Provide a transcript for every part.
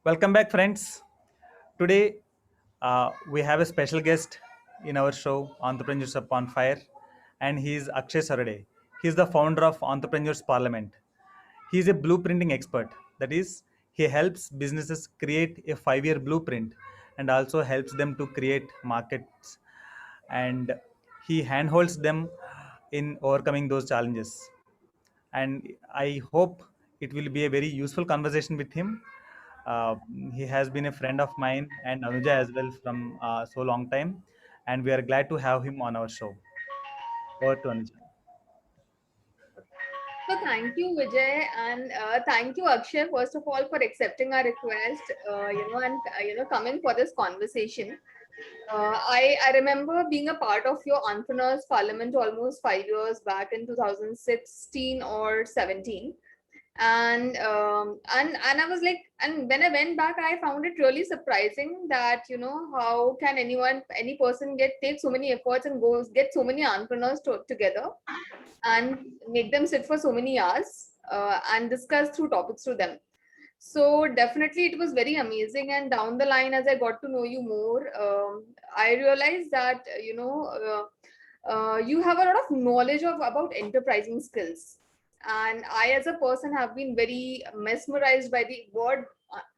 Welcome back, friends. Today, we have a special guest in our show, Entrepreneurship on Fire, and he is Akshay Sarade. He is the founder of Entrepreneurs Parliament. He is a blueprinting expert. That is, he helps businesses create a 5 year blueprint and also helps them to create markets, and he handholds them in overcoming those challenges. And I hope it will be a very useful conversation with him. Uh, he has been a friend of mine and Anuja as well from so long time, and we are glad to have him on our show. Over to Anuja. So thank you, Vijay, and thank you, Akshay, first of all, for accepting our request, and coming for this conversation. I remember being a part of your Entrepreneurs Parliament almost 5 years back in 2016 or 17, and I was like, and when I went back, I found it really surprising that how can any person take so many efforts and goes get so many entrepreneurs together and make them sit for so many hours and discuss through topics to them. So definitely it was very amazing. And down the line, as I got to know you more, I realized that you have a lot of knowledge of about enterprising skills. And I, as a person, have been very mesmerized by the word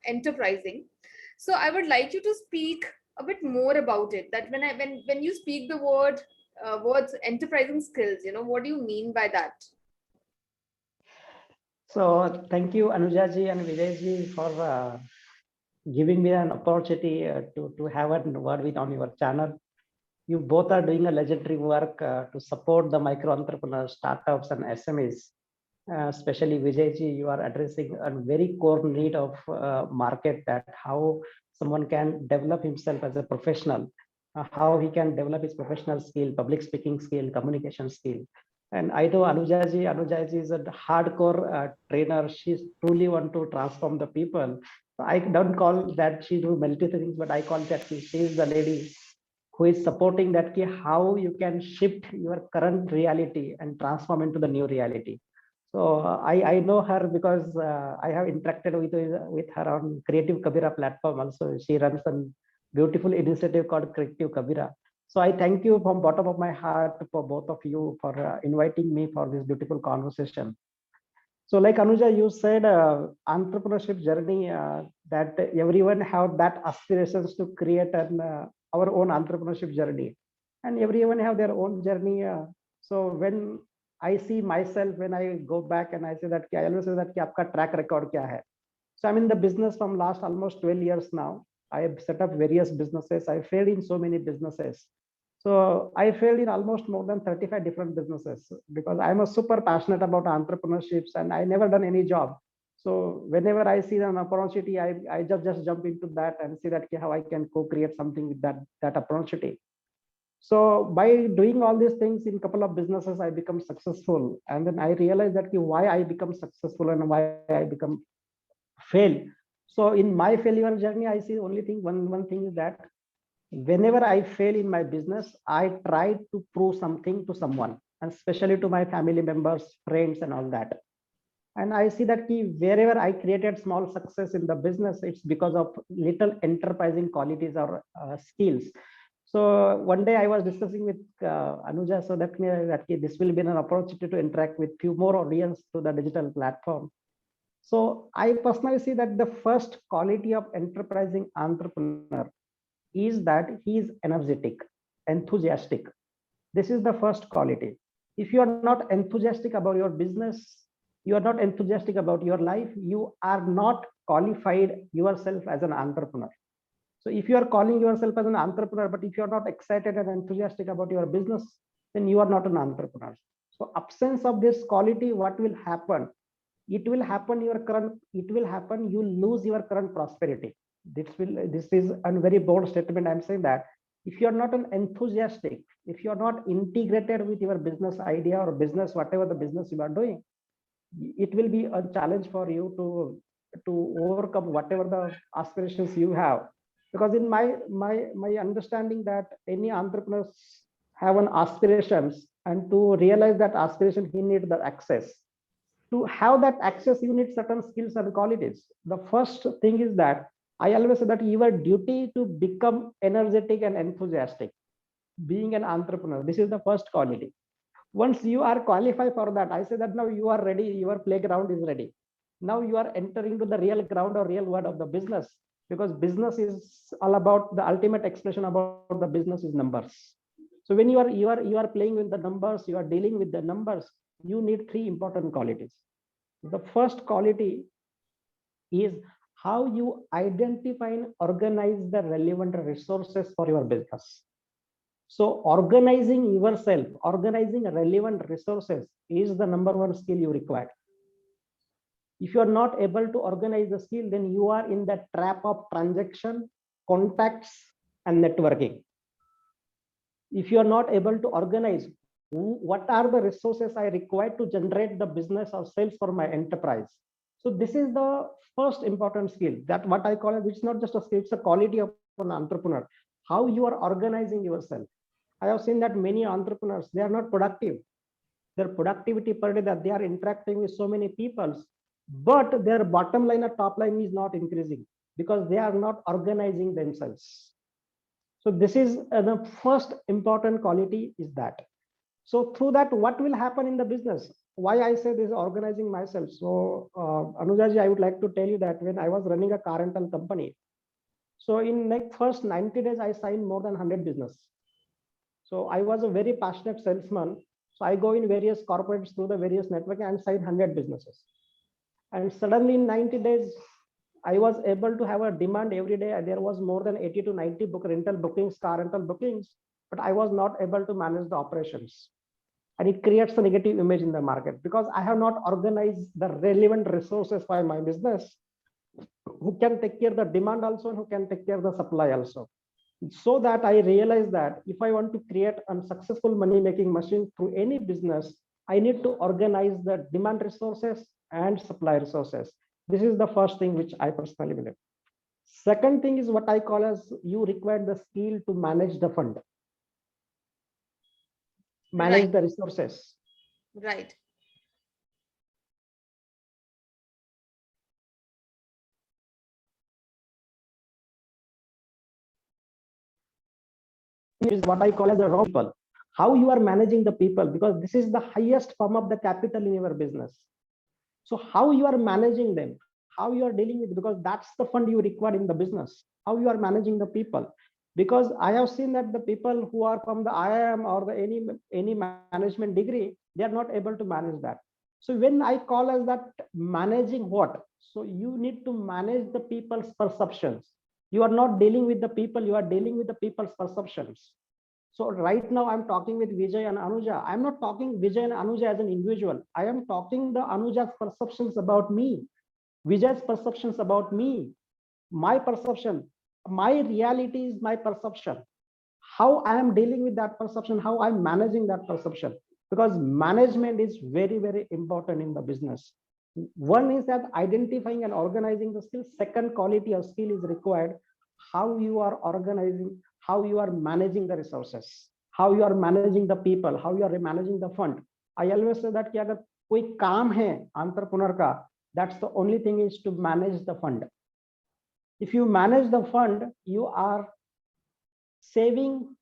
enterprising. So I would like you to speak a bit more about it. That when you speak the words enterprising skills, what do you mean by that? So thank you, Anujaji and Vijayji, for giving me an opportunity to have a word with on your channel. You both are doing a legendary work to support the micro entrepreneurs, startups, and SMEs. Especially Vijayji, you are addressing a very core need of market, that how someone can develop himself as a professional, how he can develop his professional skill, public speaking skill, communication skill. And I know Anujaji is a hardcore trainer. She's truly want to transform the people. I don't call that she do multiple things, but I call that she is the lady who is supporting that how you can shift your current reality and transform into the new reality. So I know her because I have interacted with her on Creative Kabira platform. Also, she runs a beautiful initiative called Creative Kabira. So I thank you from bottom of my heart for both of you for inviting me for this beautiful conversation. So like Anuja, you said entrepreneurship journey, that everyone have that aspirations to create our own entrepreneurship journey, and everyone have their own journey. So when I see myself, when I go back and I say that, I always say that कि आपका track record क्या है? So I'm in the business from last almost 12 years now. I have set up various businesses. I failed in so many businesses. So I failed in almost more than 35 different businesses because I'm a super passionate about entrepreneurships and I never done any job. So whenever I see an opportunity, I just jump into that and see that how I can co-create something with that opportunity. So by doing all these things in a couple of businesses, I become successful. And then I realized that why I become successful and why I become fail. So in my failure journey, I see only thing, one thing is that whenever I fail in my business, I try to prove something to someone, and especially to my family members, friends, and all that. And I see that wherever I created small success in the business, it's because of little enterprising qualities or skills. So one day I was discussing with Anuja, so that this will be an opportunity to interact with few more audience to the digital platform. So I personally see that the first quality of enterprising entrepreneur is that he is energetic, enthusiastic. This is the first quality. If you are not enthusiastic about your business, you are not enthusiastic about your life, you are not qualified yourself as an entrepreneur. So if you are calling yourself as an entrepreneur, but if you are not excited and enthusiastic about your business, then you are not an entrepreneur. So absence of this quality, what will happen? It will happen, you lose your current prosperity. This is a very bold statement. I'm saying that if you're not an enthusiastic, if you're not integrated with your business idea or business, whatever the business you are doing, it will be a challenge for you to overcome whatever the aspirations you have. Because in my understanding that any entrepreneurs have an aspirations, and to realize that aspiration he need the access. To have that access, you need certain skills and qualities. The first thing is that I always say that your duty to become energetic and enthusiastic, being an entrepreneur, this is the first quality. Once you are qualified for that, I say that now you are ready, your playground is ready. Now you are entering to the real ground or real world of the business, because business is all about the ultimate expression about the business is numbers. So when you are playing with the numbers, you are dealing with the numbers, you need three important qualities. The first quality is how you identify and organize the relevant resources for your business. So organizing yourself, organizing relevant resources is the number one skill you require. If you are not able to organize the skill, then you are in the trap of transaction, contacts, and networking. If you are not able to organize what are the resources I require to generate the business or sales for my enterprise. So this is the first important skill, that what I call it, it's not just a skill, it's a quality of an entrepreneur, how you are organizing yourself. I have seen that many entrepreneurs, they are not productive. Their productivity per day, that they are interacting with so many people, but their bottom line or top line is not increasing because they are not organizing themselves. So this is the first important quality is that. So through that, what will happen in the business? Why I say this, organizing myself. So Anujaji, I would like to tell you that when I was running a car rental company, so in like first 90 days, I signed more than 100 business. So I was a very passionate salesman. So I go in various corporates through the various network and sign 100 businesses. And suddenly in 90 days, I was able to have a demand every day. There was more than 80 to 90 rental bookings, car rental bookings, but I was not able to manage the operations. And it creates a negative image in the market because I have not organized the relevant resources for my business who can take care of the demand also and who can take care of the supply also. So that I realized that if I want to create a successful money making machine through any business, I need to organize the demand resources and supply resources. This is the first thing which I personally believe. Second thing is what I call as you require the skill to manage the fund, manage the resources. Right. Is what I call as the raw people. How you are managing the people, because this is the highest form of the capital in your business. So how you are managing them, how you are dealing with, because that's the fund you require in the business, how you are managing the people. Because I have seen that the people who are from the IIM or the any management degree, they are not able to manage that. So when I call as that managing what? So you need to manage the people's perceptions. You are not dealing with the people, you are dealing with the people's perceptions. So right now I'm talking with Vijay and Anuja. I'm not talking Vijay and Anuja as an individual. I am talking the Anuja's perceptions about me, Vijay's perceptions about me, my perception, my reality is my perception. How I am dealing with that perception, how I'm managing that perception. Because management is very, very important in the business. One is that identifying and organizing the skills. Second quality of skill is required. How you are organizing, how you are managing the resources, how you are managing the people, how you are managing the fund. I always say that कि अगर कोई काम है entrepreneur का, that's the only thing is to manage the fund. If you manage the fund, you are saving,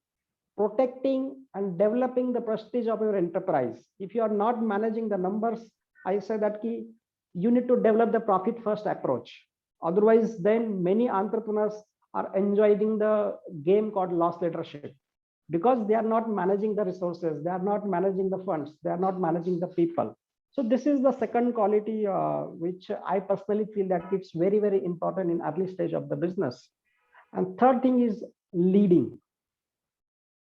protecting, and developing the prestige of your enterprise. If you are not managing the numbers, I say that you need to develop the profit first approach. Otherwise, then many entrepreneurs are enjoying the game called loss leadership because they are not managing the resources, they are not managing the funds, they are not managing the people. So this is the second quality which I personally feel that it's very, very important in early stage of the business. And third thing is leading.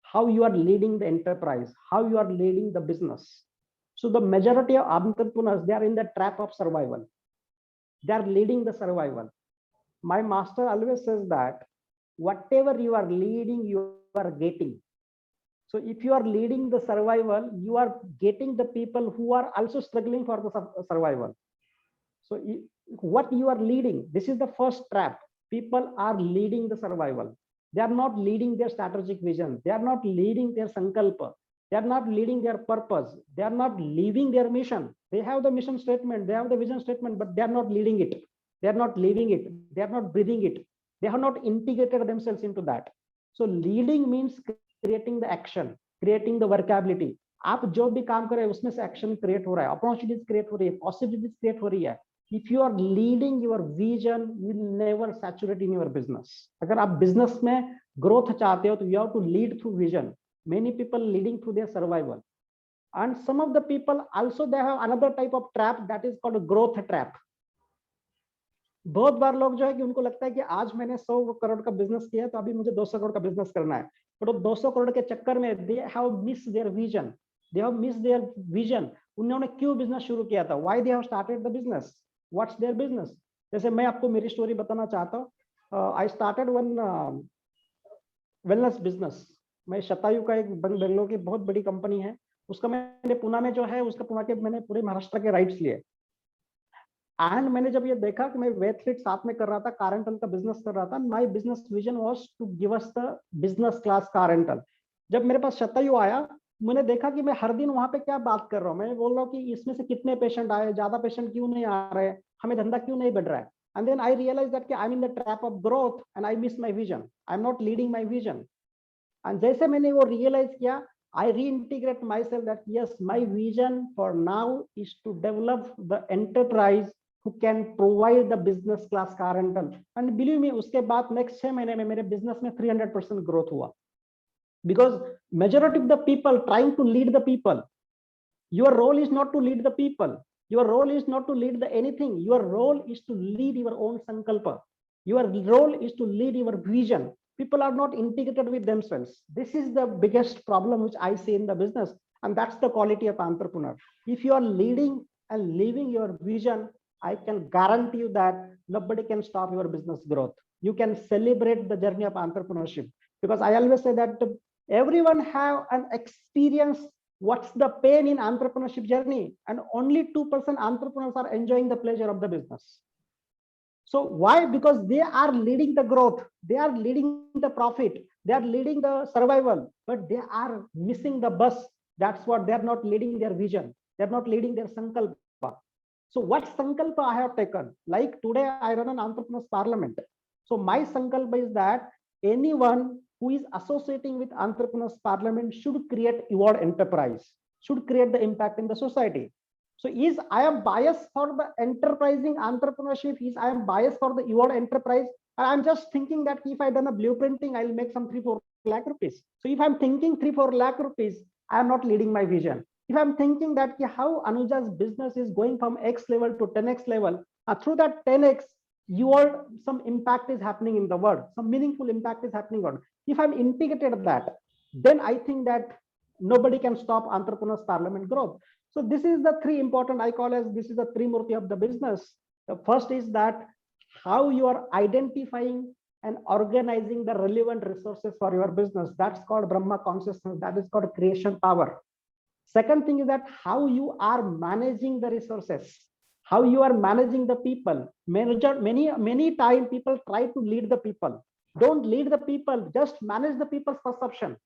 How you are leading the enterprise, how you are leading the business. So the majority of entrepreneurs, they are in the trap of survival. They are leading the survival. My master always says that whatever you are leading, you are getting. So if you are leading the survival, you are getting the people who are also struggling for the survival. So what you are leading, this is the first trap. People are leading the survival. They are not leading their strategic vision. They are not leading their sankalpa. They are not leading their purpose. They are not living their mission. They have the mission statement. They have the vision statement, but they are not leading it. They are not living it. They are not breathing it. They have not integrated themselves into that. So leading means creating the action, creating the workability. आप जो भी काम कर रहे हैं उसमें से action create हो रहा है, अपॉर्चुनिटीज क्रिएट हो रही है, पॉसिबिलिटीज क्रिएट हो रही है. If you are leading your vision, you will never saturate in your business. अगर आप बिजनेस में ग्रोथ चाहते हो तो you have to lead through vision. Many people leading through their survival. And some of the people also they have another type of trap that is called a growth trap. बहुत बार लोग जो है कि उनको लगता है कि आज मैंने 100 करोड़ का बिजनेस किया तो अभी मुझे 200 करोड़ का बिजनेस करना है. बट वो 200 करोड़ के चक्कर में they have miss their vision. They have miss their vision. उन्होंने क्यों बिजनेस शुरू किया था? Why they have started the business? What's their business? जैसे मैं आपको मेरी स्टोरी बताना चाहता हूँ. I started one wellness business. मैं शतायु का एक बेंगलोर की बहुत बड़ी कंपनी है, उसका मैंने पुणे में जो है उसका पुणे के मैंने पूरे महाराष्ट्र के राइट्स लिए. एंड मैंने जब ये देखा कि मैं वेथफिट साथ में कर रहा था, कार रेंटल का बिजनेस कर रहा था. My business vision was to give us the business class car rental. जब मेरे पास शतायु आया, मैंने देखा कि मैं हर दिन वहां पे क्या बात कर रहा हूँ. मैं बोल रहा हूँ कि इसमें से कितने पेशेंट आए, ज्यादा पेशेंट क्यों नहीं आ रहे, हमें धंधा क्यों नहीं बढ़ रहा है. And then I realise that I am in the trap of growth and I miss my vision. I am not leading my vision. एंड जैसे मैंने वो रियलाइज किया, I reintegrate myself that yes, my vision for now is to develop the enterprise who can provide the business class car rental. And believe me, उसके बाद next 6 महीने में मेरे business में 300% growth हुआ. Because majority of the people trying to lead the people. Your role is not to lead the people. Your role is not to lead the anything. Your role is to lead your own sankalpa. Your role is to lead your vision. People are not integrated with themselves. This is the biggest problem which I see in the business, and that's the quality of entrepreneur. If you are leading and living your vision, I can guarantee you that nobody can stop your business growth. You can celebrate the journey of entrepreneurship, because I always say that everyone have an experience what's the pain in entrepreneurship journey, and only 2% entrepreneurs are enjoying the pleasure of the business. So why? Because they are leading the growth, they are leading the profit, they are leading the survival, but they are missing the bus. That's what they are not leading their vision. They are not leading their sankalpa. So what sankalpa I have taken? Like today I run an entrepreneurs parliament. So my sankalpa is that anyone who is associating with entrepreneurs parliament should create your enterprise, should create the impact in the society. So is I am biased for the enterprising entrepreneurship, is I am biased for the your enterprise, and I'm just thinking that if I done a blueprinting, I'll make some 3-4 lakh rupees. So if I'm thinking 3-4 lakh rupees, I am not leading my vision. If I'm thinking that how Anuja's business is going from X level to 10X level, through that 10X, your some impact is happening in the world, some meaningful impact is happening on. If I'm integrated that, then I think that nobody can stop entrepreneurs parliament growth. So this is the 3 important, I call as this is the Trimurti of the business. The first is that how you are identifying and organizing the relevant resources for your business. That's called Brahma consciousness. That is called creation power. Second thing is that how you are managing the resources, how you are managing the people. Many times people try to lead the people. Don't lead the people, just manage the people's perception.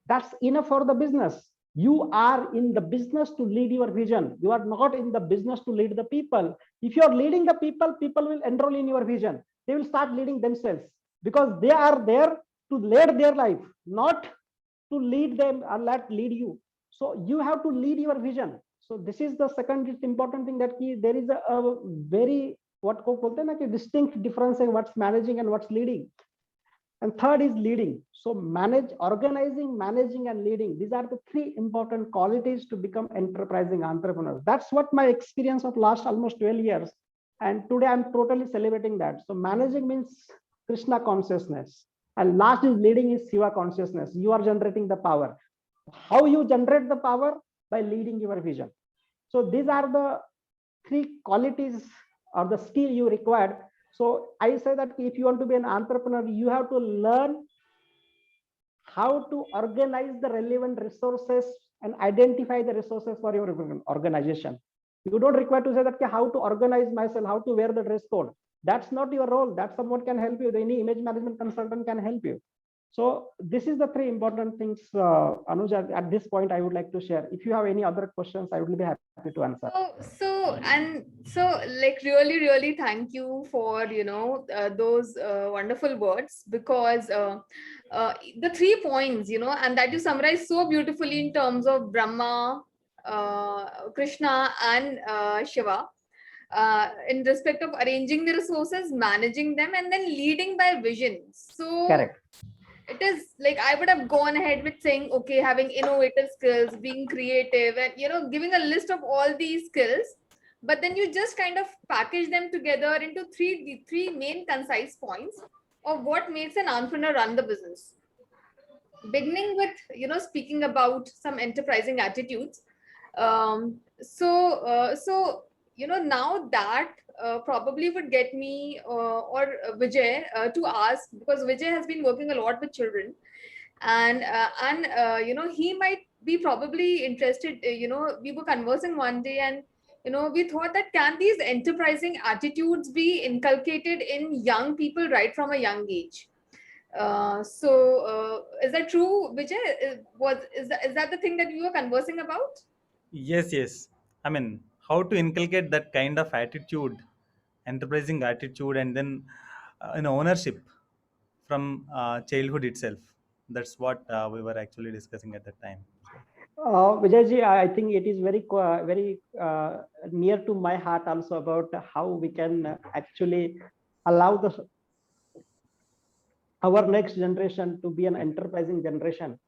That's enough for the business. You are in the business to lead your vision. You are not in the business to lead the people. If you are leading the people, people will enroll in your vision. They will start leading themselves, because they are there to lead their life, not to lead them or lead you. So you have to lead your vision. So this is the second important thing, that there is a very what distinct difference in what's managing and what's leading. And third is leading. So organizing, managing, and leading. These are the 3 important qualities to become enterprising entrepreneurs. That's what my experience of last almost 12 years. And today I'm totally celebrating that. So managing means Krishna consciousness. And last is leading is Shiva consciousness. You are generating the power. How you generate the power? By leading your vision. So these are the 3 qualities or the skill you required. So I say that if you want to be an entrepreneur, you have to learn how to organize the relevant resources and identify the resources for your organization. You don't require to say that how to organize myself, how to wear the dress code. That's not your role. That someone can help you. Any image management consultant can help you. So this is the three important things, Anuj, at this point I would like to share. If you have any other questions, I would be happy to answer. So like really thank you for those wonderful words, because the 3 points, and that you summarize so beautifully in terms of Brahma, Krishna, and Shiva, in respect of arranging the resources, managing them, and then leading by vision. So Correct. it is like I would have gone ahead with saying, okay, having innovative skills, being creative, and giving a list of all these skills. But then you just kind of package them together into three main concise points of what makes an entrepreneur run the business. Beginning with speaking about some enterprising attitudes. So now that probably would get me or Vijay to ask, because Vijay has been working a lot with children, and he might be probably interested. We were conversing one day, and we thought that can these enterprising attitudes be inculcated in young people right from a young age? Is that true, Vijay? Is that the thing that you were conversing about? Yes, yes. I mean, how to inculcate that kind of attitude, enterprising attitude, and then ownership from childhood itself. That's what we were actually discussing at that time. Vijayji, I think it is very near to my heart also about how we can actually allow our next generation to be an enterprising generation.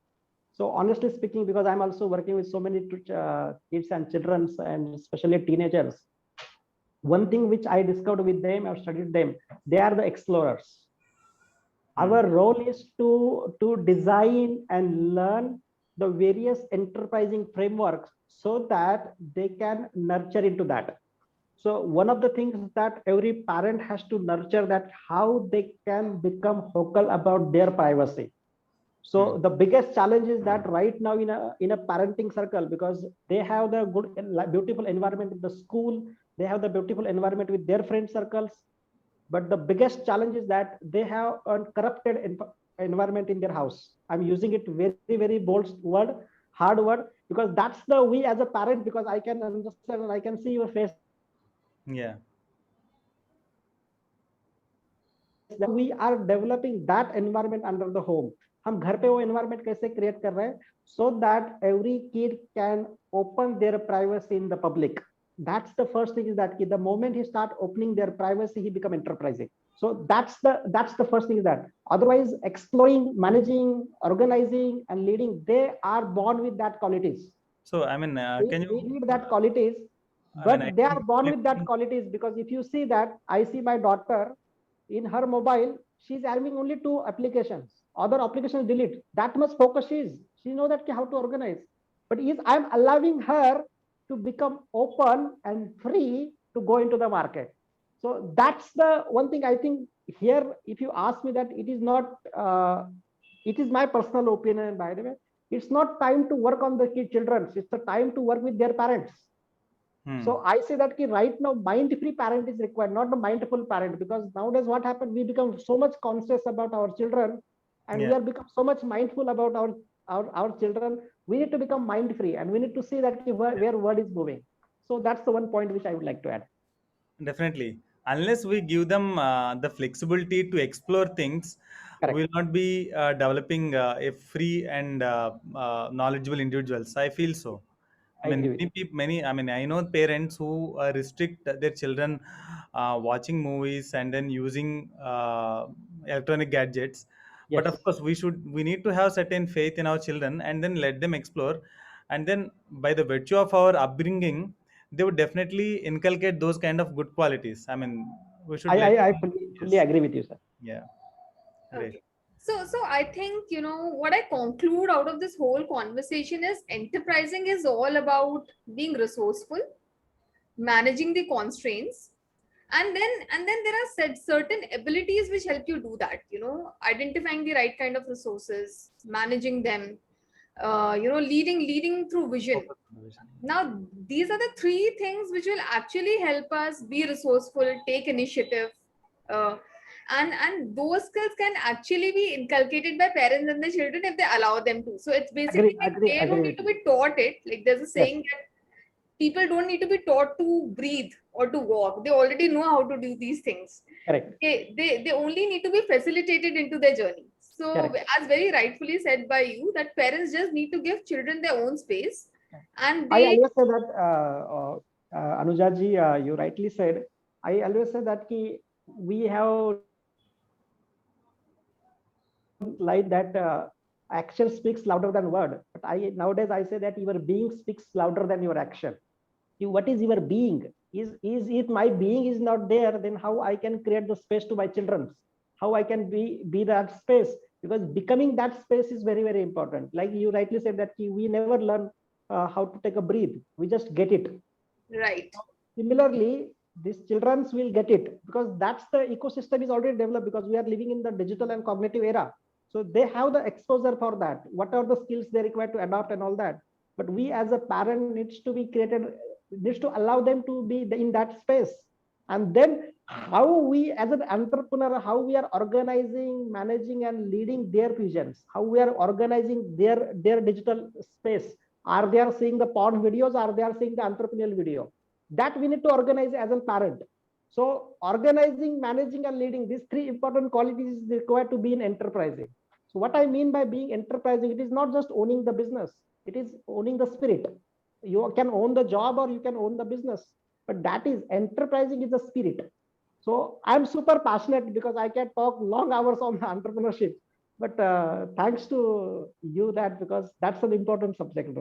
So honestly speaking, because I'm also working with so many kids and children, and especially teenagers, one thing which I discovered with them, I've studied them, they are the explorers. Our role is to design and learn the various enterprising frameworks so that they can nurture into that. So one of the things that every parent has to nurture, that how they can become vocal about their privacy. So the biggest challenge is that right now in a parenting circle, because they have the good beautiful environment in the school, they have the beautiful environment with their friend circles, but the biggest challenge is that they have a corrupted environment in their house. I'm using it very bold word, hard word, because that's the we as a parent, because I can understand and I can see your face. Yeah. We are developing that environment under the home. हम घर पे वो environment कैसे create कर रहे हैं, so that every kid can open their privacy in the public. That's the first thing, is that the moment he start opening their privacy, he become enterprising. So that's the first thing, is that otherwise exploring, managing, organizing, and leading, they are born with that qualities. So I mean, can We you? need that qualities, I but mean, I they can are born with that actually- qualities, because if you see that, I see my daughter in her mobile, she's having only 2 applications. Other applications delete. That much focus she know that how to organize. But I'm allowing her to become open and free to go into the market. So that's the one thing I think here. If you ask me, that it is not. It is my personal opinion, by the way. It's not time to work on the children. It's the time to work with their parents. So I say that right now, mind-free parent is required, not the mindful parent, because nowadays what happened, we become so much conscious about our children, and we are become so much mindful about our children. We need to become mind-free, and we need to see that where word is moving. So that's the one point which I would like to add. Definitely. Unless we give them the flexibility to explore things, we Correct. will not be developing a free and knowledgeable individuals. I feel so. I I agree mean, with you. many. I mean, I know parents who restrict their children watching movies and then using electronic gadgets. But Yes. of course, we need to have certain faith in our children and then let them explore. And then, by the virtue of our upbringing, they would definitely inculcate those kind of good qualities. I mean, we should let I them. fully Yes. agree with you, sir. Yeah. Great. Okay. So I think, what I conclude out of this whole conversation is enterprising is all about being resourceful, managing the constraints, and then there are certain abilities which help you do that, identifying the right kind of resources, managing them, leading through vision. Focus on the vision. Now, these are the 3 things which will actually help us be resourceful, take initiative, uh, and those skills can actually be inculcated by parents and the children if they allow them to. So it's basically they don't need to be taught it. Like there's a saying that people don't need to be taught to breathe or to walk. They already know how to do these things. Correct. They only need to be facilitated into their journey. So Correct. as very rightfully said by you, that parents just need to give children their own space. And I they, always say that, Anujaji, you rightly said, I always say that we have like that action speaks louder than word. But nowadays I say that your being speaks louder than your action. What is your being? Is if my being is not there, then how I can create the space to my children? How I can be that space? Because becoming that space is very, very important. Like you rightly said that we never learn how to take a breathe. We just get it. right. Similarly, these children will get it because that's the ecosystem is already developed because we are living in the digital and cognitive era. So they have the exposure for that. What are the skills they require to adopt and all that. But we as a parent needs to be created, needs to allow them to be in that space. And then how we as an entrepreneur, how we are organizing, managing and leading their visions, how we are organizing their digital space. Are they are seeing the porn videos? Are they are seeing the entrepreneurial video? That we need to organize as a parent. So organizing, managing and leading, these three important qualities is required to be in enterprising. So what I mean by being enterprising, it is not just owning the business, it is owning the spirit. You can own the job or you can own the business, but that is enterprising is the spirit. So I'm super passionate because I can talk long hours on entrepreneurship, but thanks to you that because that's an important subject.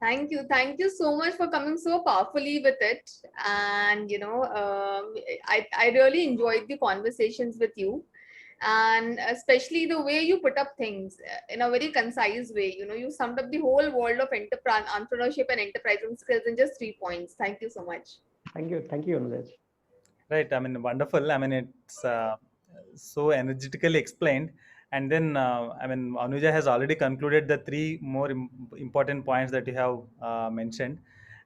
Thank you so much for coming so powerfully with it. And I really enjoyed the conversations with you, and especially the way you put up things in a very concise way. You summed up the whole world of entrepreneurship and enterprising skills in just 3 points. Thank you so much. Thank you, Anuj. Right. I mean, wonderful. I mean, it's so energetically explained. And then, I mean, Anuja has already concluded the three more important points that you have mentioned.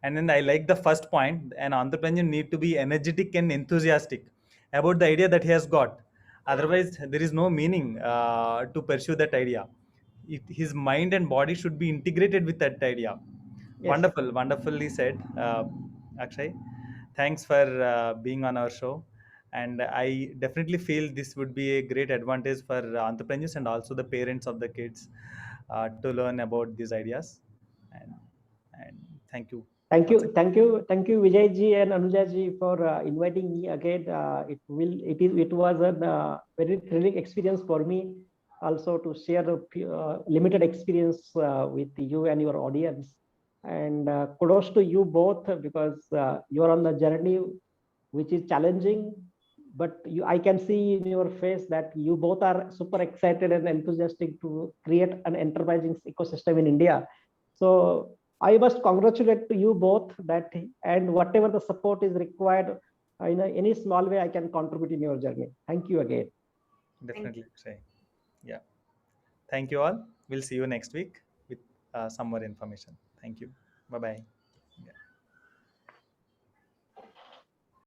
And then I like the first point: an entrepreneur need to be energetic and enthusiastic about the idea that he has got. Otherwise, there is no meaning to pursue that idea. His mind and body should be integrated with that idea. Yes. Wonderful, wonderfully said, Akshay. Thanks for being on our show. And I definitely feel this would be a great advantage for entrepreneurs and also the parents of the kids to learn about these ideas. And, and thank you. Thank once you, again. thank you, thank you, Vijay ji and Anuja ji for inviting me again. It was a very thrilling experience for me, also to share a limited experience with you and your audience. And kudos to you both because you are on the journey, which is challenging. But I can see in your face that you both are super excited and enthusiastic to create an enterprising ecosystem in India. So I must congratulate to you both that, and whatever the support is required in any small way, I can contribute in your journey. Thank you again. Definitely, Akshay. Yeah. Thank you all. We'll see you next week with some more information. Thank you. Bye bye.